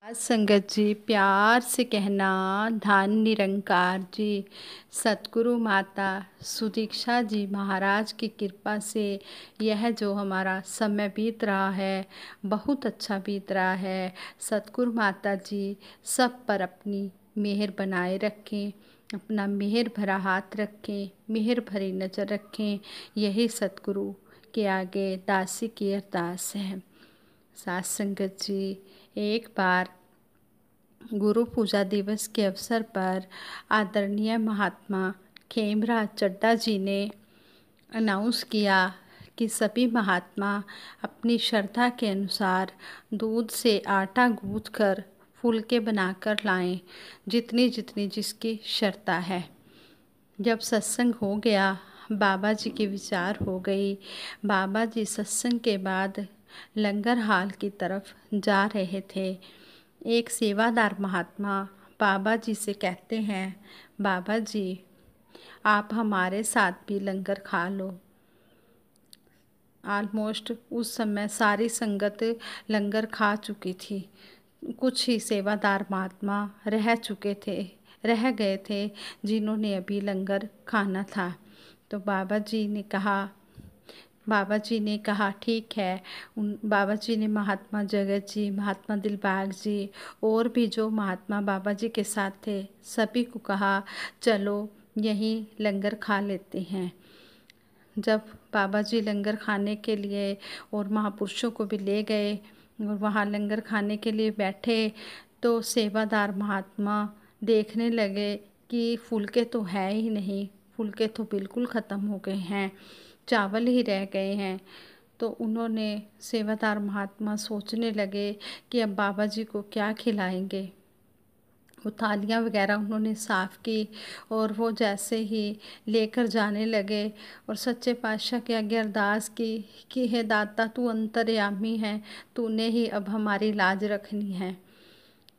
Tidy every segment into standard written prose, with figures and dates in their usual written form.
संगत जी, प्यार से कहना धन निरंकार जी, सतगुरु माता सुदीक्षा जी महाराज की कृपा से यह जो हमारा समय बीत रहा है बहुत अच्छा बीत रहा है। सतगुरु माता जी सब पर अपनी मेहर बनाए रखें, अपना मेहर भरा हाथ रखें, मेहर भरी नज़र रखें। यही सतगुरु के आगे दासी की अरदास है। साथ संगत जी, एक बार गुरु पूजा दिवस के अवसर पर आदरणीय महात्मा खेमराज चड्ढा जी ने अनाउंस किया कि सभी महात्मा अपनी श्रद्धा के अनुसार दूध से आटा गूँथ कर फुलके बनाकर लाएं, जितनी जितनी जिसकी श्रद्धा है। जब सत्संग हो गया, बाबा जी की विचार हो गई। बाबा जी सत्संग के बाद लंगर हाल की तरफ जा रहे थे। एक सेवादार महात्मा बाबा जी से कहते हैं, बाबा जी आप हमारे साथ भी लंगर खा लो। ऑलमोस्ट उस समय सारी संगत लंगर खा चुकी थी। कुछ ही सेवादार महात्मा रह गए थे जिन्होंने अभी लंगर खाना था। तो बाबा जी ने कहा ठीक है। बाबा जी ने महात्मा जगत जी, महात्मा दिलबाग जी और भी जो महात्मा बाबा जी के साथ थे सभी को कहा चलो यहीं लंगर खा लेते हैं। जब बाबा जी लंगर खाने के लिए और महापुरुषों को भी ले गए और वहाँ लंगर खाने के लिए बैठे तो सेवादार महात्मा देखने लगे कि फुलके तो है ही नहीं, फुलके तो बिल्कुल ख़त्म हो गए हैं, चावल ही रह गए हैं। तो उन्होंने सेवादार महात्मा सोचने लगे कि अब बाबा जी को क्या खिलाएंगे। वो थालियाँ वगैरह उन्होंने साफ़ की और वो जैसे ही लेकर जाने लगे और सच्चे पातशाह के आगे अरदास की कि हे दाता तू अंतर्यामी है, तूने ही अब हमारी लाज रखनी है।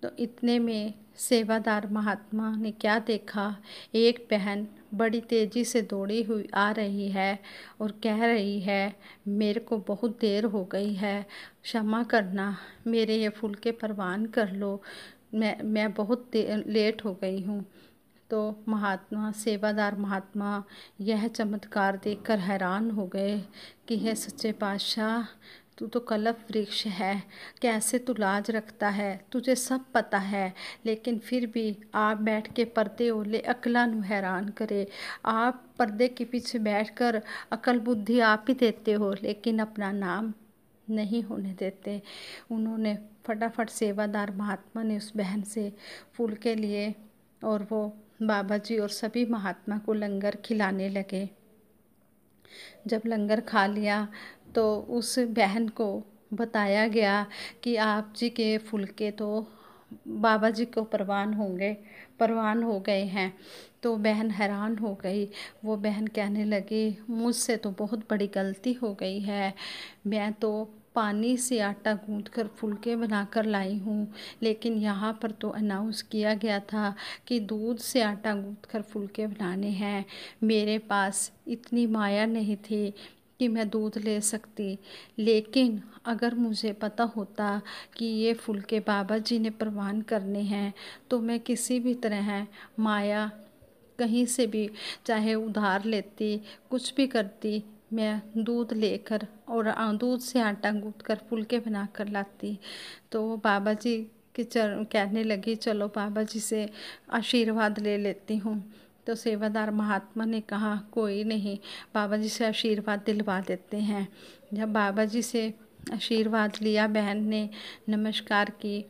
तो इतने में सेवादार महात्मा ने क्या देखा, एक बहन बड़ी तेज़ी से दौड़ी हुई आ रही है और कह रही है मेरे को बहुत देर हो गई है, क्षमा करना, मेरे ये फुलके परवान कर लो, मैं बहुत लेट हो गई हूँ। तो सेवादार महात्मा यह चमत्कार देखकर हैरान हो गए कि हे सच्चे पातशाह तू तो कल्प वृक्ष है, कैसे तू लाज रखता है, तुझे सब पता है, लेकिन फिर भी आप बैठ के पर्दे ओले अकलां नू हैरान करे। आप पर्दे के पीछे बैठकर अकल बुद्धि आप ही देते हो लेकिन अपना नाम नहीं होने देते। उन्होंने फटाफट सेवादार महात्मा ने उस बहन से फुलके लिए और वो बाबा जी और सभी महात्मा को लंगर खिलाने लगे। जब लंगर खा लिया तो उस बहन को बताया गया कि आप जी के फुलके तो बाबा जी को परवान हो गए हैं। तो बहन हैरान हो गई। वो बहन कहने लगी मुझसे तो बहुत बड़ी गलती हो गई है, मैं तो पानी से आटा गूँथ कर फुलके बनाकर लाई हूँ, लेकिन यहाँ पर तो अनाउंस किया गया था कि दूध से आटा गूँथ कर फुलके बनाने हैं। मेरे पास इतनी माया नहीं थी कि मैं दूध ले सकती, लेकिन अगर मुझे पता होता कि ये फुलके बाबा जी ने परवान करने हैं तो मैं किसी भी तरह माया कहीं से भी चाहे उधार लेती, कुछ भी करती, मैं दूध लेकर और दूध से आटा गूँथ कर फुलके बना कर लाती। तो वो बाबा जी के चरण कहने लगी चलो बाबा जी से आशीर्वाद ले लेती हूँ। तो सेवादार महात्मा ने कहा कोई नहीं, बाबा जी से आशीर्वाद दिलवा देते हैं। जब बाबा जी से आशीर्वाद लिया बहन ने, नमस्कार की,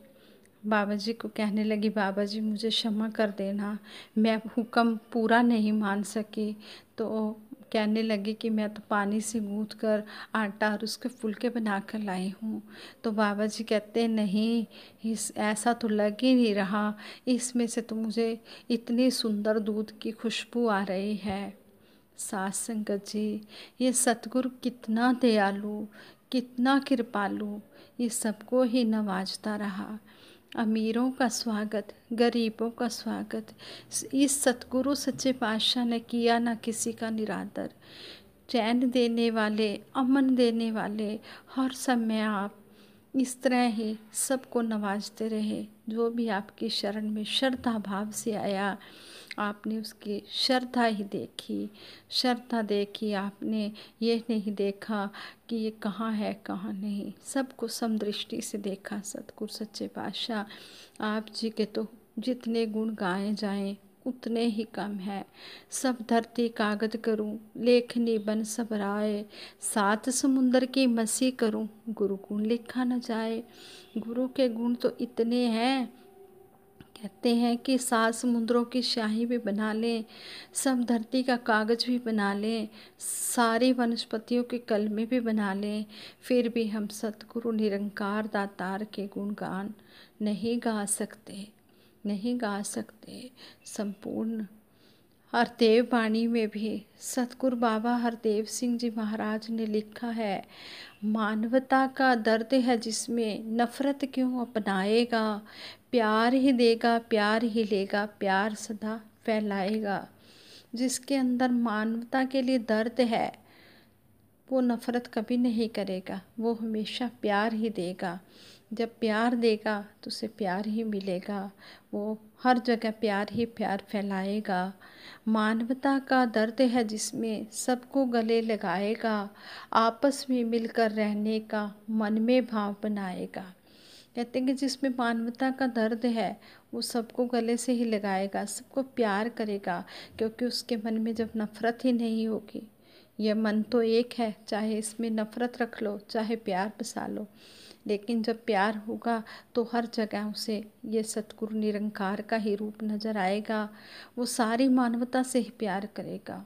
बाबा जी को कहने लगी बाबा जी मुझे क्षमा कर देना, मैं हुक्म पूरा नहीं मान सकी। तो कहने लगी कि मैं तो पानी से गूँथ कर आटा और उसके फुलके बना कर लाई हूँ। तो बाबा जी कहते नहीं, ऐसा तो लग ही नहीं रहा, इसमें से तो मुझे इतनी सुंदर दूध की खुशबू आ रही है। साथ संगत जी, ये सतगुरु कितना दयालु, कितना कृपालु, ये सबको ही नवाजता रहा। अमीरों का स्वागत, गरीबों का स्वागत, इस सतगुरु सच्चे पातशाह ने किया ना किसी का निरादर। चैन देने वाले, अमन देने वाले, हर समय आप इस तरह ही सबको नवाजते रहे। जो भी आपकी शरण में श्रद्धा भाव से आया, आपने उसकी श्रद्धा ही देखी, श्रद्धा देखी आपने, ये नहीं देखा कि ये कहाँ है कहाँ नहीं, सबको समदृष्टि से देखा। सतगुरु सच्चे पातशाह आप जी के तो जितने गुण गाए जाएं उतने ही कम है। सब धरती कागज करूं, लेखनी बन सब राय, सात समुंदर की मसी करूं, गुरु गुण लिखा न जाए। गुरु के गुण तो इतने हैं, कहते हैं कि सात समुद्रों की स्याही भी बना लें, सब धरती का कागज भी बना लें, सारी वनस्पतियों के कलमे भी बना लें, फिर भी हम सतगुरु निरंकार दातार के गुणगान नहीं गा सकते, नहीं गा सकते। संपूर्ण हरदेव वाणी में भी सतगुरु बाबा हरदेव सिंह जी महाराज ने लिखा है, मानवता का दर्द है जिसमें नफरत क्यों अपनाएगा, प्यार ही देगा प्यार ही लेगा, प्यार सदा फैलाएगा। जिसके अंदर मानवता के लिए दर्द है वो नफरत कभी नहीं करेगा, वो हमेशा प्यार ही देगा। जब प्यार देगा तो उसे प्यार ही मिलेगा, वो हर जगह प्यार ही प्यार फैलाएगा। मानवता का दर्द है जिसमें सबको गले लगाएगा, आपस में मिलकर रहने का मन में भाव बनाएगा। कहते हैं कि जिसमें मानवता का दर्द है वो सबको गले से ही लगाएगा, सबको प्यार करेगा, क्योंकि उसके मन में जब नफरत ही नहीं होगी। यह मन तो एक है, चाहे इसमें नफरत रख लो चाहे प्यार बसा लो, लेकिन जब प्यार होगा तो हर जगह उसे ये सतगुरु निरंकार का ही रूप नज़र आएगा। वो सारी मानवता से ही प्यार करेगा,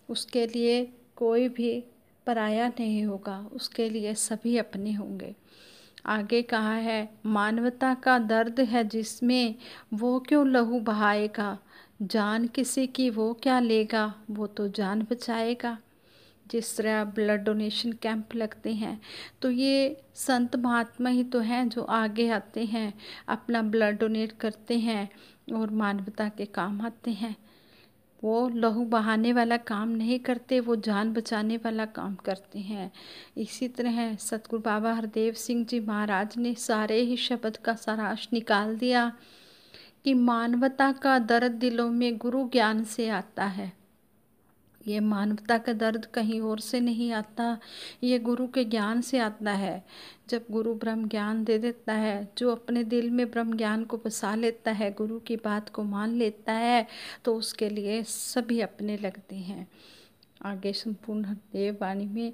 उसके लिए कोई भी पराया नहीं होगा, उसके लिए सभी अपने होंगे। आगे कहा है, मानवता का दर्द है जिसमें वो क्यों लहू बहाएगा, जान किसी की वो क्या लेगा, वो तो जान बचाएगा। जिस तरह ब्लड डोनेशन कैंप लगते हैं तो ये संत महात्मा ही तो हैं जो आगे आते हैं, अपना ब्लड डोनेट करते हैं और मानवता के काम आते हैं। वो लहू बहाने वाला काम नहीं करते, वो जान बचाने वाला काम करते हैं। इसी तरह सतगुरु बाबा हरदेव सिंह जी महाराज ने सारे ही शब्द का सारांश निकाल दिया कि मानवता का दर्द दिलों में गुरु ज्ञान से आता है। ये मानवता का दर्द कहीं और से नहीं आता, ये गुरु के ज्ञान से आता है। जब गुरु ब्रह्म ज्ञान दे देता है, जो अपने दिल में ब्रह्म ज्ञान को बसा लेता है, गुरु की बात को मान लेता है, तो उसके लिए सभी अपने लगते हैं। आगे संपूर्ण हरदेव वाणी में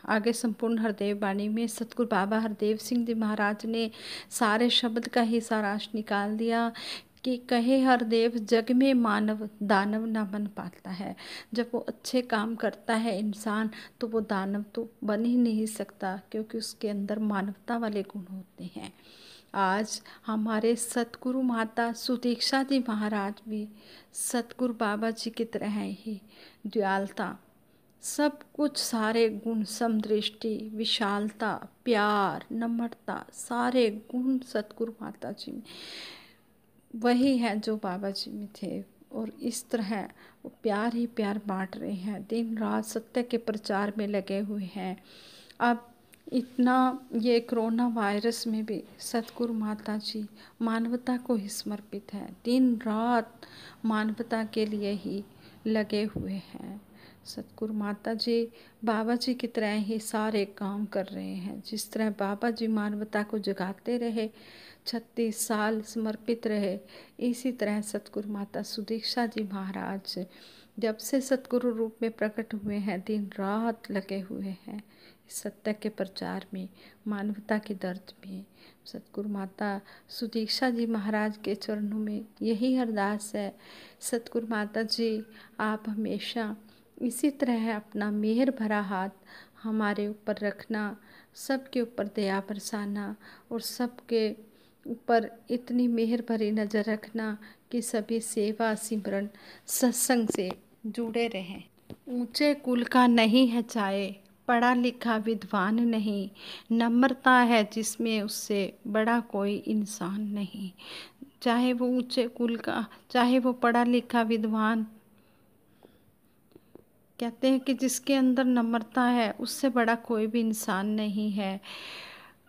आगे संपूर्ण हरदेव वाणी में सतगुरु बाबा हरदेव सिंह जी महाराज ने सारे शब्द का ही सारांश निकाल दिया कि कहे हरदेव जग में मानव दानव ना बन पाता है। जब वो अच्छे काम करता है इंसान तो वो दानव तो बन ही नहीं सकता, क्योंकि उसके अंदर मानवता वाले गुण होते हैं। आज हमारे सतगुरु माता सुदीक्षा जी महाराज भी सतगुरु बाबा जी की तरह ही दयालुता, सब कुछ सारे गुण, समदृष्टि, विशालता, प्यार, नम्रता, सारे गुण सतगुरु माता जी में वही है जो बाबा जी में थे। और इस तरह वो प्यार ही प्यार बांट रहे हैं, दिन रात सत्य के प्रचार में लगे हुए हैं। अब इतना ये कोरोना वायरस में भी सतगुरु माता जी मानवता को ही समर्पित है, दिन रात मानवता के लिए ही लगे हुए हैं। सतगुरु माता जी बाबा जी की तरह ही सारे काम कर रहे हैं। जिस तरह बाबा जी मानवता को जगाते रहे, 36 साल समर्पित रहे, इसी तरह सतगुरु माता सुदीक्षा जी महाराज जब से सतगुरु रूप में प्रकट हुए हैं, दिन रात लगे हुए हैं सत्य के प्रचार में, मानवता के दर्द में। सतगुरु माता सुदीक्षा जी महाराज के चरणों में यही अरदास है, सतगुरु माता जी आप हमेशा इसी तरह अपना मेहर भरा हाथ हमारे ऊपर रखना, सबके ऊपर दया बरसाना और सबके ऊपर इतनी मेहर भरी नज़र रखना कि सभी सेवा सिमरन सत्संग से जुड़े रहें। ऊंचे कुल का नहीं है चाहे, पढ़ा लिखा विद्वान नहीं, नम्रता है जिसमें उससे बड़ा कोई इंसान नहीं। चाहे वो ऊंचे कुल का, चाहे वो पढ़ा लिखा विद्वान कहते हैं कि जिसके अंदर नम्रता है उससे बड़ा कोई भी इंसान नहीं है।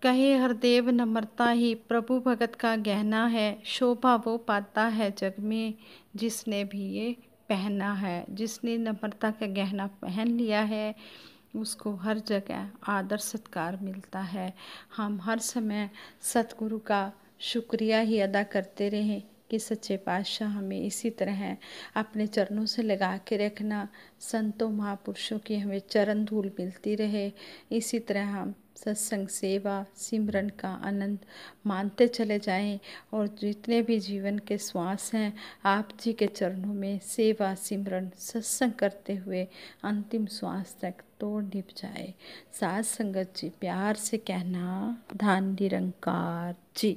कहे हरदेव नम्रता ही प्रभु भगत का गहना है, शोभा वो पाता है जग में जिसने भी ये पहना है। जिसने नम्रता का गहना पहन लिया है उसको हर जगह आदर सत्कार मिलता है। हम हर समय सतगुरु का शुक्रिया ही अदा करते रहें कि सच्चे पातशाह हमें इसी तरह अपने चरणों से लगा के रखना, संतों महापुरुषों की हमें चरण धूल मिलती रहे। इसी तरह हम सत्संग सेवा सिमरन का आनंद मानते चले जाएं और जितने भी जीवन के श्वास हैं आप जी के चरणों में सेवा सिमरन सत्संग करते हुए अंतिम श्वास तक तोड़ निभ जाए। साथ संगत जी प्यार से कहना, धन निरंकार जी।